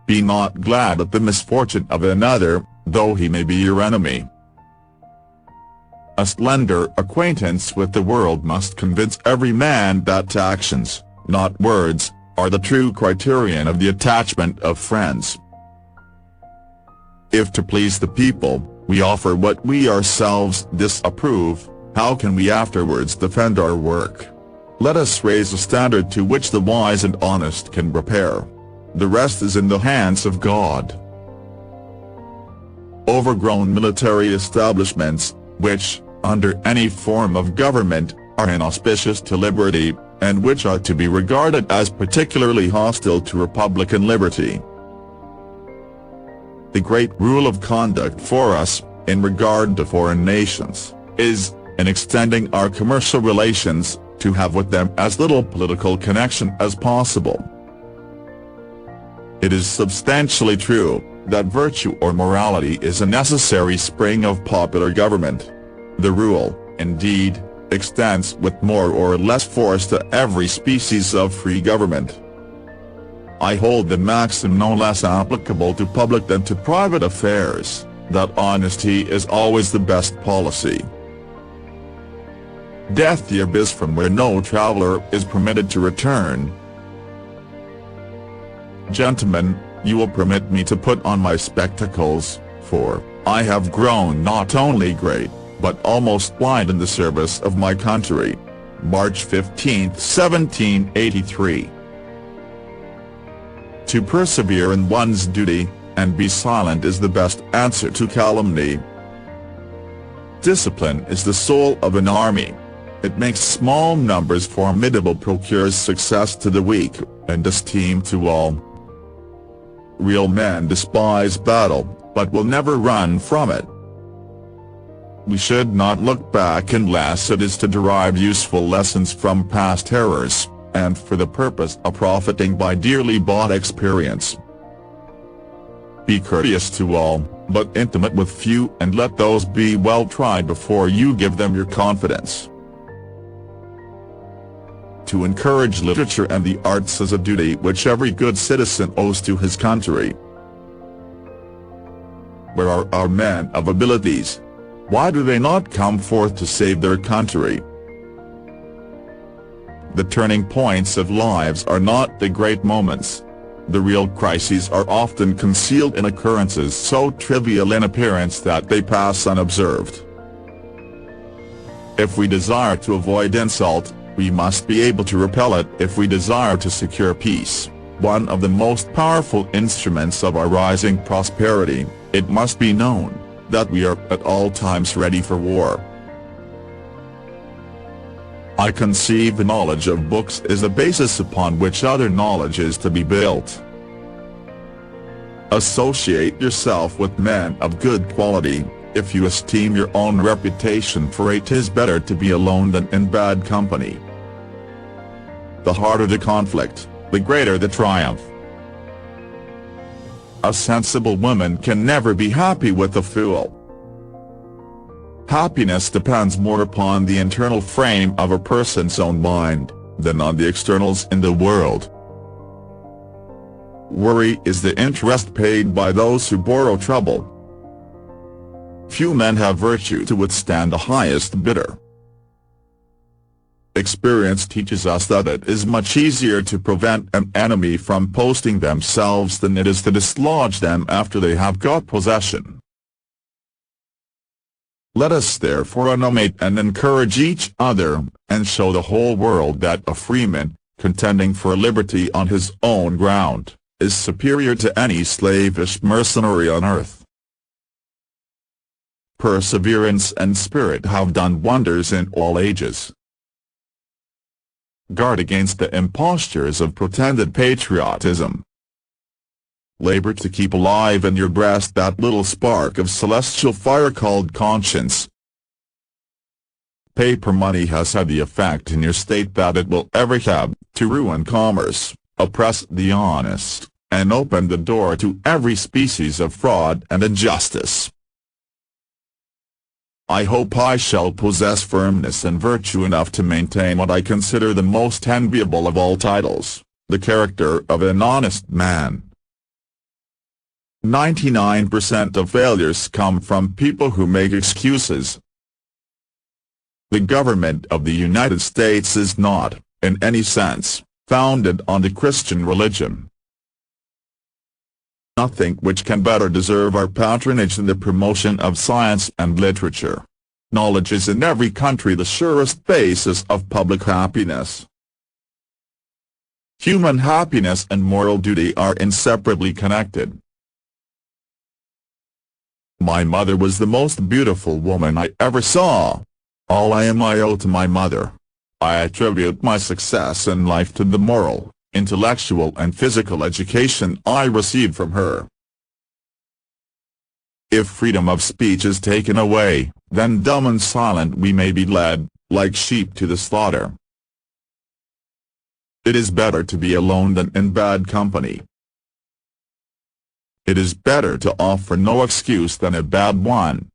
Be not glad at the misfortune of another, though he may be your enemy. A slender acquaintance with the world must convince every man that actions, not words, are the true criterion of the attachment of friends. If to please the people, we offer what we ourselves disapprove, how can we afterwards defend our work? Let us raise a standard to which the wise and honest can repair. The rest is in the hands of God. Overgrown military establishments, which, under any form of government, are inauspicious to liberty, and which are to be regarded as particularly hostile to republican liberty. The great rule of conduct for us, in regard to foreign nations, is, in extending our commercial relations, to have with them as little political connection as possible. It is substantially true, that virtue or morality is a necessary spring of popular government. The rule, indeed, extends with more or less force to every species of free government. I hold the maxim no less applicable to public than to private affairs, that honesty is always the best policy. Death the abyss from where no traveler is permitted to return. Gentlemen, you will permit me to put on my spectacles, for I have grown not only great, but almost blind in the service of my country. March 15, 1783. To persevere in one's duty, and be silent is the best answer to calumny. Discipline is the soul of an army. It makes small numbers formidable, procures success to the weak, and esteem to all. Real men despise battle, but will never run from it. We should not look back unless it is to derive useful lessons from past errors, and for the purpose of profiting by dearly bought experience. Be courteous to all, but intimate with few, and let those be well tried before you give them your confidence. To encourage literature and the arts is a duty which every good citizen owes to his country. Where are our men of abilities? Why do they not come forth to save their country? The turning points of lives are not the great moments. The real crises are often concealed in occurrences so trivial in appearance that they pass unobserved. If we desire to avoid insult, we must be able to repel it. If we desire to secure peace, one of the most powerful instruments of our rising prosperity, it must be known that we are at all times ready for war. I conceive the knowledge of books is the basis upon which other knowledge is to be built. Associate yourself with men of good quality, if you esteem your own reputation, for it is better to be alone than in bad company. The harder the conflict, the greater the triumph. A sensible woman can never be happy with a fool. Happiness depends more upon the internal frame of a person's own mind, than on the externals in the world. Worry is the interest paid by those who borrow trouble. Few men have virtue to withstand the highest bidder. Experience teaches us that it is much easier to prevent an enemy from posting themselves than it is to dislodge them after they have got possession. Let us therefore animate and encourage each other, and show the whole world that a freeman, contending for liberty on his own ground, is superior to any slavish mercenary on earth. Perseverance and spirit have done wonders in all ages. Guard against the impostures of pretended patriotism. Labor to keep alive in your breast that little spark of celestial fire called conscience. Paper money has had the effect in your state that it will ever have, to ruin commerce, oppress the honest, and open the door to every species of fraud and injustice. I hope I shall possess firmness and virtue enough to maintain what I consider the most enviable of all titles, the character of an honest man. 99% of failures come from people who make excuses. The government of the United States is not, in any sense, founded on the Christian religion. Nothing which can better deserve our patronage than the promotion of science and literature. Knowledge is in every country the surest basis of public happiness. Human happiness and moral duty are inseparably connected. My mother was the most beautiful woman I ever saw. All I am I owe to my mother. I attribute my success in life to the moral, intellectual and physical education I received from her. If freedom of speech is taken away, then dumb and silent we may be led, like sheep to the slaughter. It is better to be alone than in bad company. It is better to offer no excuse than a bad one.